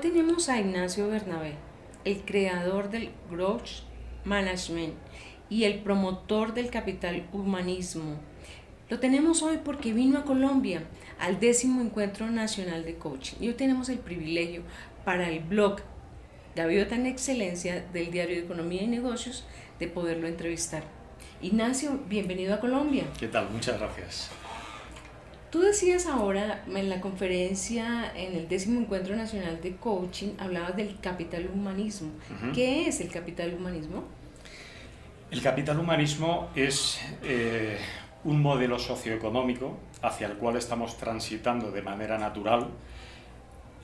tenemos a Ignacio Bernabé, el creador del Growth Management y el promotor del capital humanismo. Lo tenemos hoy porque vino a Colombia al 10º Encuentro Nacional de Coaching y hoy tenemos el privilegio para el blog Gaviota en Excelencia del Diario de Economía y Negocios de poderlo entrevistar. Ignacio, bienvenido a Colombia. ¿Qué tal? Muchas gracias. Tú decías ahora en la conferencia, en el 10º Encuentro Nacional de Coaching, hablabas del capital humanismo. ¿Qué es el capital humanismo? El capital humanismo es un modelo socioeconómico hacia el cual estamos transitando de manera natural,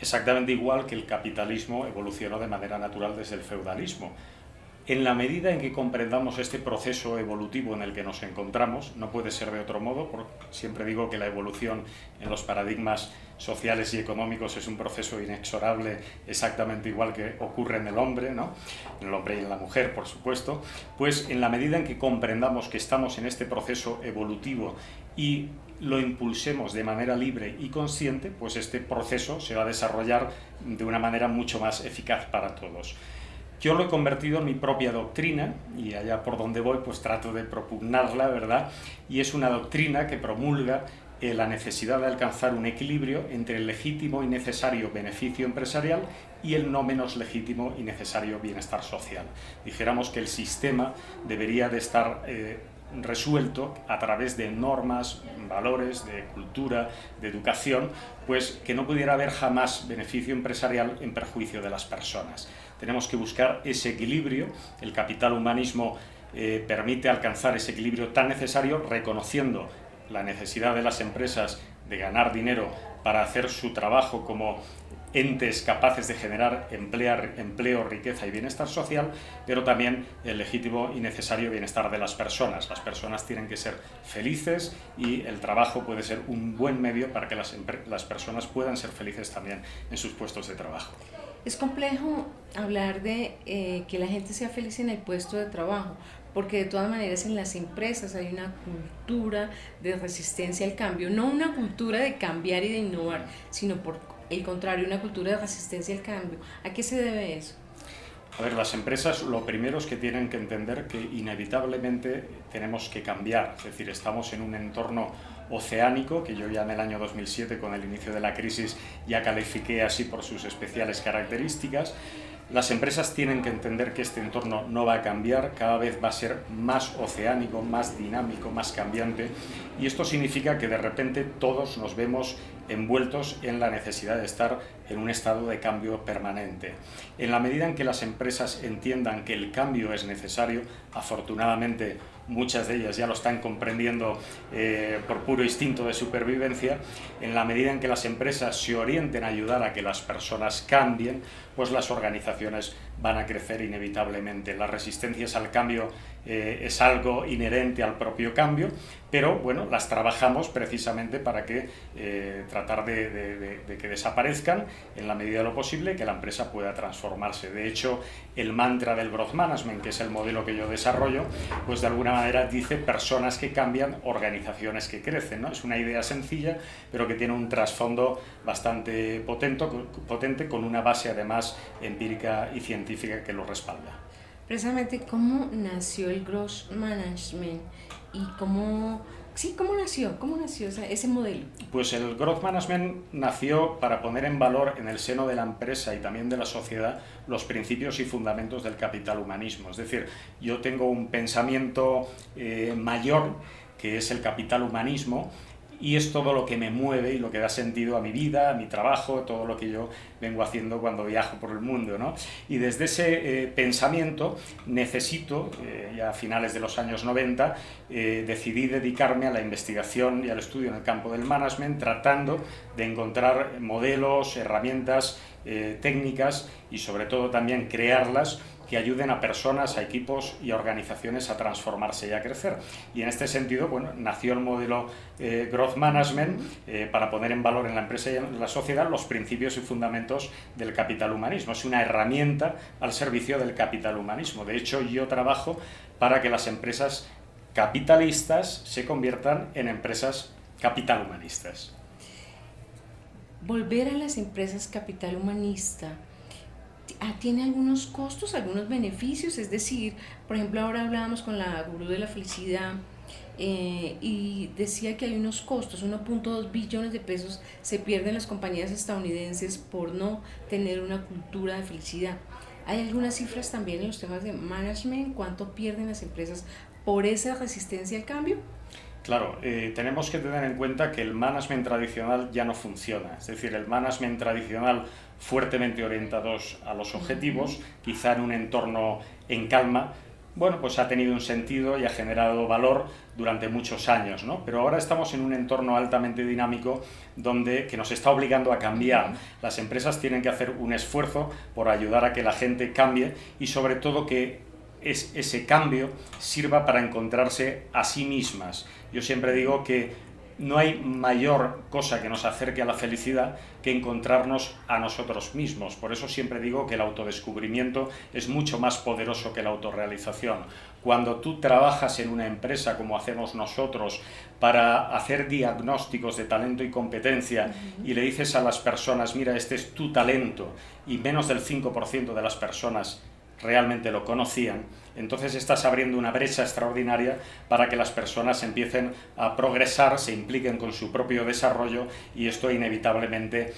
exactamente igual que el capitalismo evolucionó de manera natural desde el feudalismo. En la medida en que comprendamos este proceso evolutivo en el que nos encontramos, no puede ser de otro modo, porque siempre digo que la evolución en los paradigmas sociales y económicos es un proceso inexorable, exactamente igual que ocurre en el hombre, ¿no? En el hombre y en la mujer, por supuesto. Pues en la medida en que comprendamos que estamos en este proceso evolutivo y lo impulsemos de manera libre y consciente, pues este proceso se va a desarrollar de una manera mucho más eficaz para todos. Yo lo he convertido en mi propia doctrina y allá por donde voy pues trato de propugnarla, ¿verdad? Y es una doctrina que promulga la necesidad de alcanzar un equilibrio entre el legítimo y necesario beneficio empresarial y el no menos legítimo y necesario bienestar social. Dijéramos que el sistema debería de estar resuelto a través de normas, valores, de cultura, de educación, pues que no pudiera haber jamás beneficio empresarial en perjuicio de las personas. Tenemos que buscar ese equilibrio. El capital humanismo permite alcanzar ese equilibrio tan necesario, reconociendo la necesidad de las empresas de ganar dinero para hacer su trabajo como entes capaces de generar empleo, riqueza y bienestar social, pero también el legítimo y necesario bienestar de las personas. Las personas tienen que ser felices y el trabajo puede ser un buen medio para que las personas puedan ser felices también en sus puestos de trabajo. Es complejo hablar de que la gente sea feliz en el puesto de trabajo, porque de todas maneras en las empresas hay una cultura de resistencia al cambio, no una cultura de cambiar y de innovar, sino por el contrario, una cultura de resistencia al cambio. ¿A qué se debe eso? A ver, las empresas lo primero es que tienen que entender que inevitablemente tenemos que cambiar, es decir, estamos en un entorno oceánico, que yo ya en el año 2007, con el inicio de la crisis, ya califiqué así por sus especiales características. Las empresas tienen que entender que este entorno no va a cambiar, cada vez va a ser más oceánico, más dinámico, más cambiante, y esto significa que de repente todos nos vemos envueltos en la necesidad de estar en un estado de cambio permanente. En la medida en que las empresas entiendan que el cambio es necesario, afortunadamente muchas de ellas ya lo están comprendiendo por puro instinto de supervivencia, en la medida en que las empresas se orienten a ayudar a que las personas cambien, pues las organizaciones van a crecer inevitablemente. Las resistencias al cambio es algo inherente al propio cambio, pero bueno, las trabajamos precisamente para que tratar de que desaparezcan en la medida de lo posible, que la empresa pueda transformarse. De hecho, el mantra del Growth Management, que es el modelo que yo desarrollo, pues de alguna manera dice personas que cambian, organizaciones que crecen, ¿no? Es una idea sencilla, pero que tiene un trasfondo bastante potente con una base además empírica y científica que lo respalda. Precisamente, ¿cómo nació el Growth Management y cómo nació ese modelo? Pues el Growth Management nació para poner en valor en el seno de la empresa y también de la sociedad los principios y fundamentos del capital humanismo. Es decir, yo tengo un pensamiento mayor, que es el capital humanismo, y es todo lo que me mueve y lo que da sentido a mi vida, a mi trabajo, todo lo que yo vengo haciendo cuando viajo por el mundo, ¿no? Y desde ese pensamiento necesito, ya a finales de los años 90, decidí dedicarme a la investigación y al estudio en el campo del management, tratando de encontrar modelos, herramientas, técnicas y sobre todo también crearlas que ayuden a personas, a equipos y a organizaciones a transformarse y a crecer. Y en este sentido, bueno, nació el modelo Growth Management para poner en valor en la empresa y en la sociedad los principios y fundamentos del capital humanismo. Es una herramienta al servicio del capital humanismo. De hecho, yo trabajo para que las empresas capitalistas se conviertan en empresas capital humanistas. Volver a las empresas capital humanista tiene algunos costos, algunos beneficios, es decir, por ejemplo, ahora hablábamos con la gurú de la felicidad y decía que hay unos costos, 1.2 billones de pesos se pierden las compañías estadounidenses por no tener una cultura de felicidad. ¿Hay algunas cifras también en los temas de management? ¿Cuánto pierden las empresas por esa resistencia al cambio? Claro, tenemos que tener en cuenta que el management tradicional ya no funciona. Es decir, el management tradicional fuertemente orientados a los objetivos, quizá en un entorno en calma, bueno, pues ha tenido un sentido y ha generado valor durante muchos años, ¿no? Pero ahora estamos en un entorno altamente dinámico que nos está obligando a cambiar. Las empresas tienen que hacer un esfuerzo por ayudar a que la gente cambie y sobre todo que ese cambio sirva para encontrarse a sí mismas. Yo siempre digo que no hay mayor cosa que nos acerque a la felicidad que encontrarnos a nosotros mismos. Por eso siempre digo que el autodescubrimiento es mucho más poderoso que la autorrealización. Cuando tú trabajas en una empresa, como hacemos nosotros, para hacer diagnósticos de talento y competencia, y le dices a las personas, mira, este es tu talento, y menos del 5% de las personas realmente lo conocían, entonces estás abriendo una brecha extraordinaria para que las personas empiecen a progresar, se impliquen con su propio desarrollo y esto inevitablemente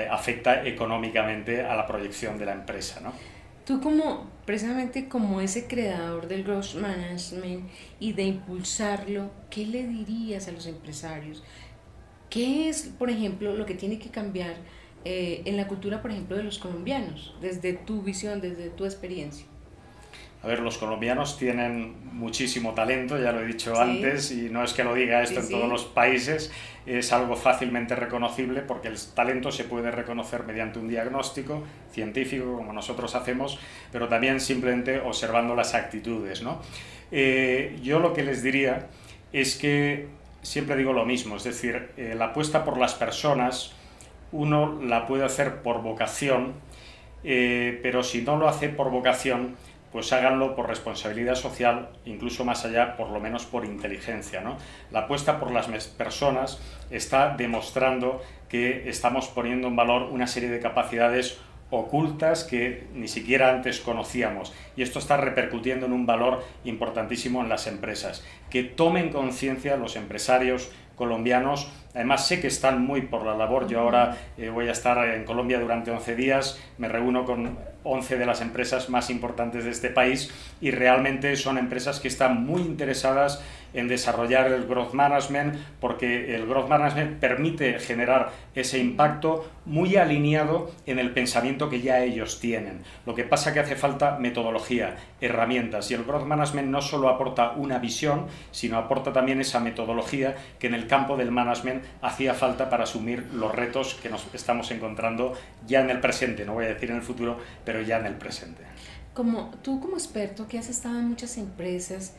afecta económicamente a la proyección de la empresa, ¿no? Tú precisamente como ese creador del growth management y de impulsarlo, ¿qué le dirías a los empresarios? ¿Qué es, por ejemplo, lo que tiene que cambiar en la cultura, por ejemplo, de los colombianos, desde tu visión, desde tu experiencia? A ver, los colombianos tienen muchísimo talento, ya lo he dicho Sí. antes, y no es que lo diga esto en Sí. todos los países, es algo fácilmente reconocible porque el talento se puede reconocer mediante un diagnóstico científico, como nosotros hacemos, pero también simplemente observando las actitudes, ¿no? Yo lo que les diría es que siempre digo lo mismo, es decir, la apuesta por las personas uno la puede hacer por vocación, pero si no lo hace por vocación, pues háganlo por responsabilidad social, incluso más allá, por lo menos por inteligencia, ¿no? La apuesta por las personas está demostrando que estamos poniendo en valor una serie de capacidades ocultas que ni siquiera antes conocíamos y esto está repercutiendo en un valor importantísimo en las empresas. Que tomen conciencia los empresarios colombianos, además sé que están muy por la labor, yo ahora voy a estar en Colombia durante 11 días, me reúno con 11 de las empresas más importantes de este país y realmente son empresas que están muy interesadas en desarrollar el growth management porque el growth management permite generar ese impacto muy alineado en el pensamiento que ya ellos tienen. Lo que pasa que hace falta metodología, herramientas y el growth management no solo aporta una visión, sino aporta también esa metodología que en el campo del management hacía falta para asumir los retos que nos estamos encontrando ya en el presente, no voy a decir en el futuro, pero ya en el presente. Tú como experto que has estado en muchas empresas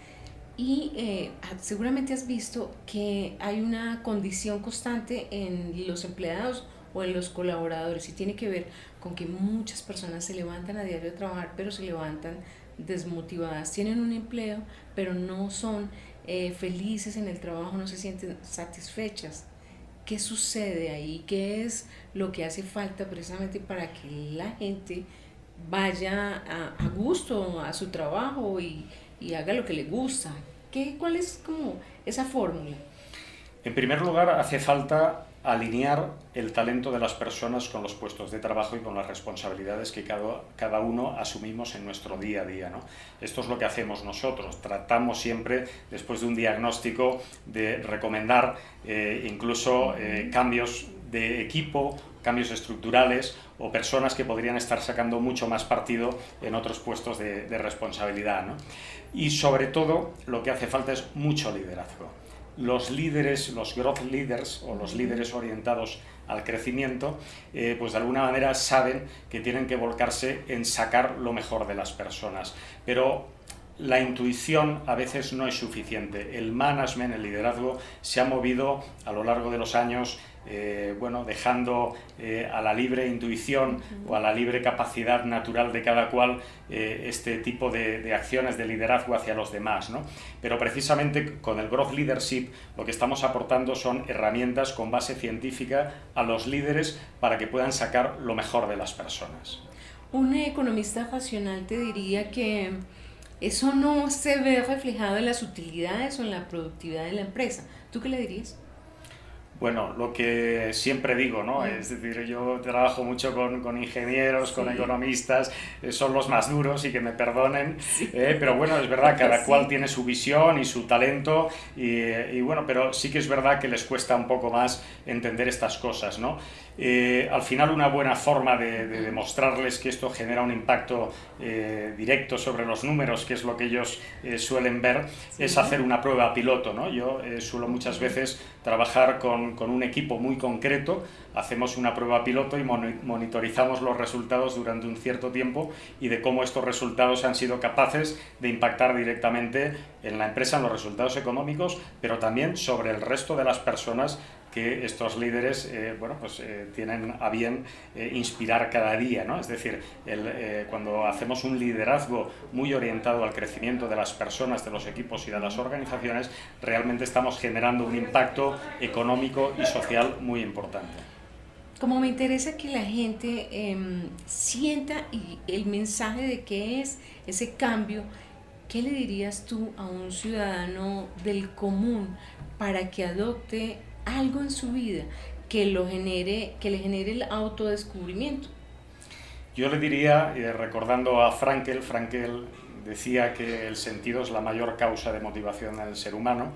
y seguramente has visto que hay una condición constante en los empleados o en los colaboradores y tiene que ver con que muchas personas se levantan a diario a trabajar pero se levantan desmotivadas, tienen un empleo pero no son felices en el trabajo, no se sienten satisfechas. ¿Qué sucede ahí? ¿Qué es lo que hace falta precisamente para que la gente vaya a gusto a su trabajo y haga lo que le gusta? ¿Cuál es como esa fórmula? En primer lugar, hace falta alinear el talento de las personas con los puestos de trabajo y con las responsabilidades que cada uno asumimos en nuestro día a día, ¿no? Esto es lo que hacemos nosotros. Tratamos siempre, después de un diagnóstico, de recomendar incluso cambios de equipo, cambios estructurales o personas que podrían estar sacando mucho más partido en otros puestos de responsabilidad, ¿no? Y sobre todo lo que hace falta es mucho liderazgo. Los líderes, los growth leaders o los líderes orientados al crecimiento, pues de alguna manera saben que tienen que volcarse en sacar lo mejor de las personas. Pero la intuición a veces no es suficiente. El management, el liderazgo, se ha movido a lo largo de los años dejando a la libre intuición o a la libre capacidad natural de cada cual este tipo de acciones de liderazgo hacia los demás, ¿no? Pero precisamente con el Growth Leadership lo que estamos aportando son herramientas con base científica a los líderes para que puedan sacar lo mejor de las personas. Un economista racional te diría que eso no se ve reflejado en las utilidades o en la productividad de la empresa. ¿Tú qué le dirías? Bueno, lo que siempre digo, ¿no? Mm, Es decir, yo trabajo mucho con ingenieros, con sí, economistas, son los más duros y que me perdonen, sí, pero bueno, es verdad, cada cual sí, tiene su visión y su talento y bueno, pero sí que es verdad que les cuesta un poco más entender estas cosas, ¿no? Al final una buena forma de ujú, demostrarles que esto genera un impacto directo sobre los números, que es lo que ellos suelen ver, es sí, hacer una prueba piloto, ¿no? Yo suelo muchas ujú, veces trabajar con un equipo muy concreto, hacemos una prueba piloto y monitorizamos los resultados durante un cierto tiempo y de cómo estos resultados han sido capaces de impactar directamente en la empresa, en los resultados económicos, pero también sobre el resto de las personas que estos líderes tienen a bien inspirar cada día, ¿no? Es decir, cuando hacemos un liderazgo muy orientado al crecimiento de las personas, de los equipos y de las ujú. organizaciones, realmente estamos generando un impacto económico y social muy importante. Como me interesa que la gente sienta y el mensaje de qué es ese cambio, ¿qué le dirías tú a un ciudadano del común para que adopte algo en su vida que lo genere, que le genere el autodescubrimiento? Yo le diría, recordando a Frankel, Frankel decía que el sentido es la mayor causa de motivación en el ser humano.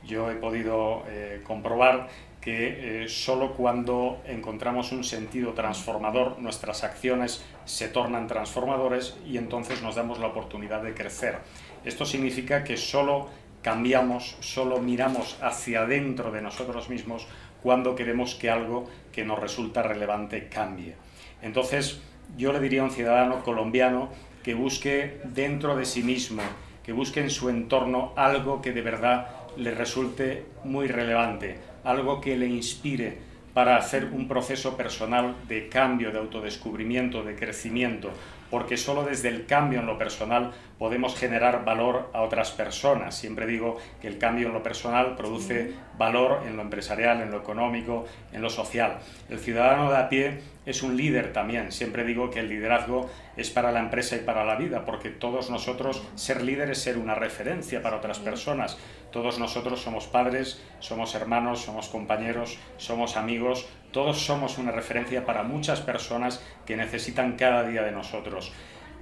Yo he podido comprobar que solo cuando encontramos un sentido transformador, nuestras acciones se tornan transformadores y entonces nos damos la oportunidad de crecer. Esto significa que solo cambiamos, solo miramos hacia adentro de nosotros mismos cuando queremos que algo que nos resulta relevante cambie. Entonces, yo le diría a un ciudadano colombiano que busque dentro de sí mismo, que busque en su entorno algo que de verdad le resulte muy relevante, algo que le inspire para hacer un proceso personal de cambio, de autodescubrimiento, de crecimiento, porque solo desde el cambio en lo personal podemos generar valor a otras personas. Siempre digo que el cambio en lo personal produce Sí. valor en lo empresarial, en lo económico, en lo social. El ciudadano de a pie es un líder también. Siempre digo que el liderazgo es para la empresa y para la vida, porque todos nosotros, ser líderes es ser una referencia para otras Sí. personas. Todos nosotros somos padres, somos hermanos, somos compañeros, somos amigos, todos somos una referencia para muchas personas que necesitan cada día de nosotros.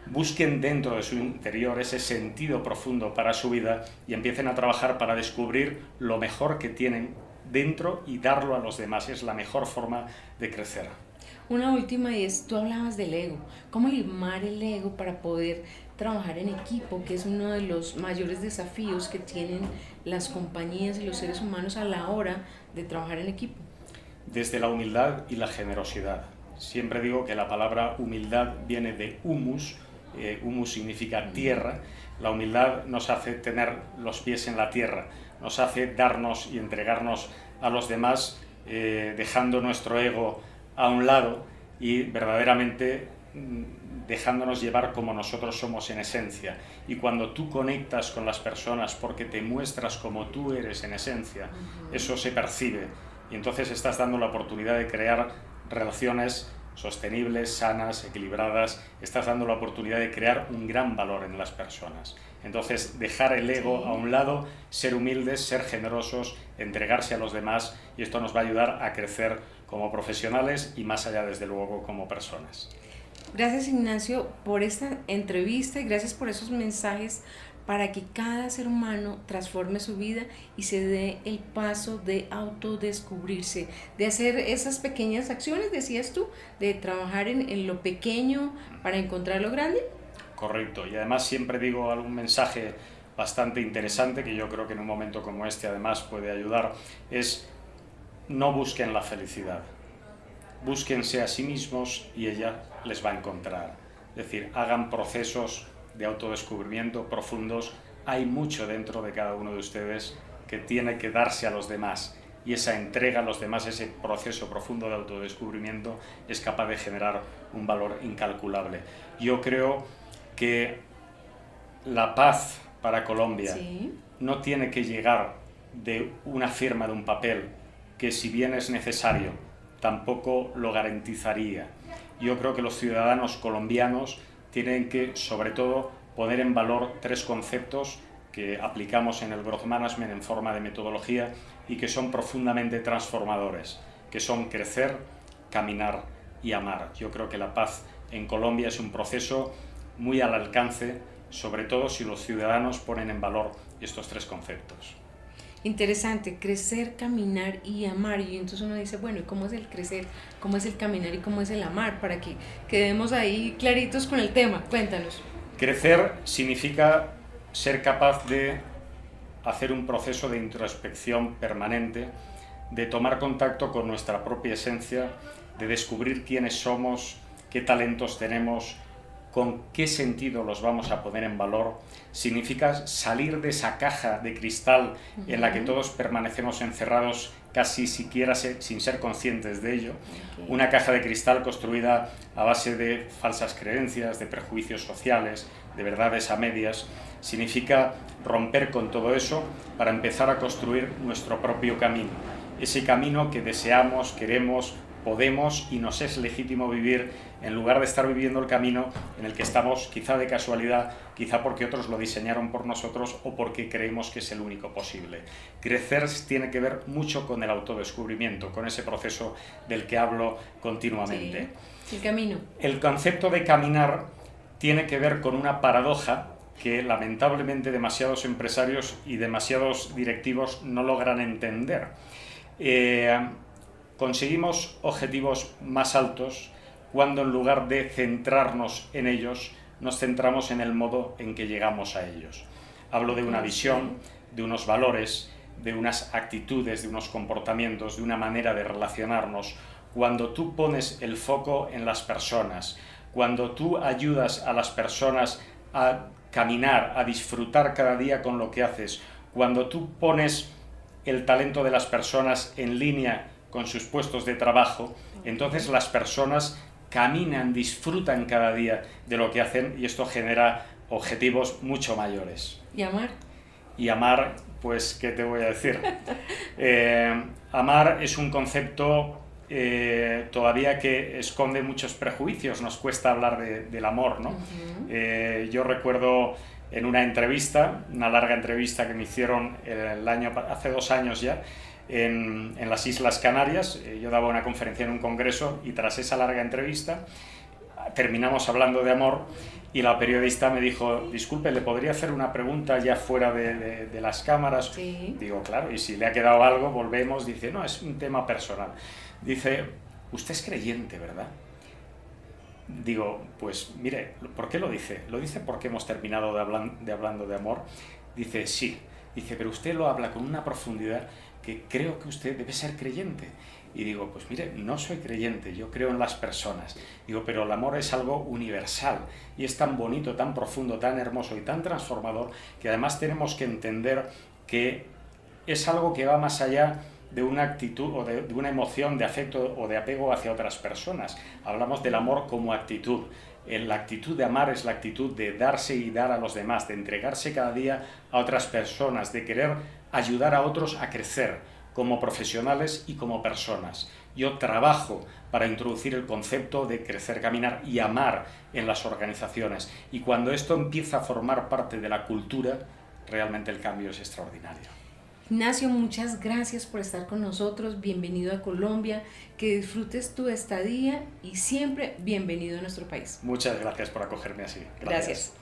Busquen dentro de su interior ese sentido profundo para su vida y empiecen a trabajar para descubrir lo mejor que tienen dentro y darlo a los demás. Es la mejor forma de crecer. Una última es, tú hablabas del ego. ¿Cómo limar el ego para poder trabajar en equipo, que es uno de los mayores desafíos que tienen las compañías y los seres humanos a la hora de trabajar en equipo? Desde la humildad y la generosidad. Siempre digo que la palabra humildad viene de humus. Humus significa tierra. La humildad nos hace tener los pies en la tierra, nos hace darnos y entregarnos a los demás, dejando nuestro ego a un lado y verdaderamente dejándonos llevar como nosotros somos en esencia. Y cuando tú conectas con las personas porque te muestras como tú eres en esencia, eso se percibe y entonces estás dando la oportunidad de crear relaciones sostenibles, sanas, equilibradas, estás dando la oportunidad de crear un gran valor en las personas. Entonces, dejar el ego a Sí. un lado, ser humildes, ser generosos, entregarse a los demás y esto nos va a ayudar a crecer como profesionales y más allá, desde luego, como personas. Gracias Ignacio por esta entrevista y gracias por esos mensajes para que cada ser humano transforme su vida y se dé el paso de autodescubrirse, de hacer esas pequeñas acciones, decías tú, de trabajar en lo pequeño para encontrar lo grande. Correcto. Y además siempre digo algún mensaje bastante interesante que yo creo que en un momento como este además puede ayudar, es no busquen la felicidad, búsquense a sí mismos y ella les va a encontrar. Es decir, hagan procesos de autodescubrimiento profundos. Hay mucho dentro de cada uno de ustedes que tiene que darse a los demás y esa entrega a los demás, ese proceso profundo de autodescubrimiento es capaz de generar un valor incalculable. Yo creo que la paz para Colombia Sí. no tiene que llegar de una firma de un papel, que si bien es necesario, tampoco lo garantizaría. Yo creo que los ciudadanos colombianos tienen que, sobre todo, poner en valor 3 conceptos que aplicamos en el Growth Management en forma de metodología y que son profundamente transformadores, que son crecer, caminar y amar. Yo creo que la paz en Colombia es un proceso muy al alcance, sobre todo si los ciudadanos ponen en valor estos 3 conceptos. Interesante, crecer, caminar y amar. Y entonces uno dice, bueno, ¿y cómo es el crecer? ¿Cómo es el caminar? ¿Y cómo es el amar? Para que quedemos ahí claritos con el tema. Cuéntanos. Crecer significa ser capaz de hacer un proceso de introspección permanente, de tomar contacto con nuestra propia esencia, de descubrir quiénes somos, qué talentos tenemos, con qué sentido los vamos a poner en valor. Significa salir de esa caja de cristal en la que todos permanecemos encerrados casi siquiera sin ser conscientes de ello. Una caja de cristal construida a base de falsas creencias, de prejuicios sociales, de verdades a medias. Significa romper con todo eso para empezar a construir nuestro propio camino. Ese camino que deseamos, queremos, podemos y nos es legítimo vivir, en lugar de estar viviendo el camino en el que estamos, quizá de casualidad, quizá porque otros lo diseñaron por nosotros o porque creemos que es el único posible. Crecer tiene que ver mucho con el autodescubrimiento, con ese proceso del que hablo continuamente. Sí, el camino. El concepto de caminar tiene que ver con una paradoja que lamentablemente demasiados empresarios y demasiados directivos no logran entender. Conseguimos objetivos más altos cuando en lugar de centrarnos en ellos, nos centramos en el modo en que llegamos a ellos. Hablo de una visión, de unos valores, de unas actitudes, de unos comportamientos, de una manera de relacionarnos. Cuando tú pones el foco en las personas, cuando tú ayudas a las personas a caminar, a disfrutar cada día con lo que haces, cuando tú pones el talento de las personas en línea con sus puestos de trabajo, entonces las personas caminan, disfrutan cada día de lo que hacen y esto genera objetivos mucho mayores. ¿Y amar? Y amar, pues, ¿qué te voy a decir? Amar es un concepto todavía que esconde muchos prejuicios, nos cuesta hablar del amor, ¿no? Yo recuerdo en una entrevista, una larga entrevista que me hicieron hace 2 años ya, en las Islas Canarias. Yo daba una conferencia en un congreso y tras esa larga entrevista terminamos hablando de amor y la periodista me dijo, disculpe, ¿le podría hacer una pregunta ya fuera de las cámaras? Sí. Digo, claro, y si le ha quedado algo, volvemos. Dice, no, es un tema personal. Dice, usted es creyente, ¿verdad? Digo, pues mire, ¿por qué lo dice? Lo dice porque hemos terminado hablando de amor. Dice, sí. Dice, pero usted lo habla con una profundidad que creo que usted debe ser creyente. Y digo, pues mire, no soy creyente, yo creo en las personas. Digo, pero el amor es algo universal y es tan bonito, tan profundo, tan hermoso y tan transformador que además tenemos que entender que es algo que va más allá de una actitud o de una emoción de afecto o de apego hacia otras personas. Hablamos del amor como actitud. La actitud de amar es la actitud de darse y dar a los demás, de entregarse cada día a otras personas, de querer ayudar a otros a crecer como profesionales y como personas. Yo trabajo para introducir el concepto de crecer, caminar y amar en las organizaciones. Y cuando esto empieza a formar parte de la cultura, realmente el cambio es extraordinario. Ignacio, muchas gracias por estar con nosotros, bienvenido a Colombia, que disfrutes tu estadía y siempre bienvenido a nuestro país. Muchas gracias por acogerme así. Gracias.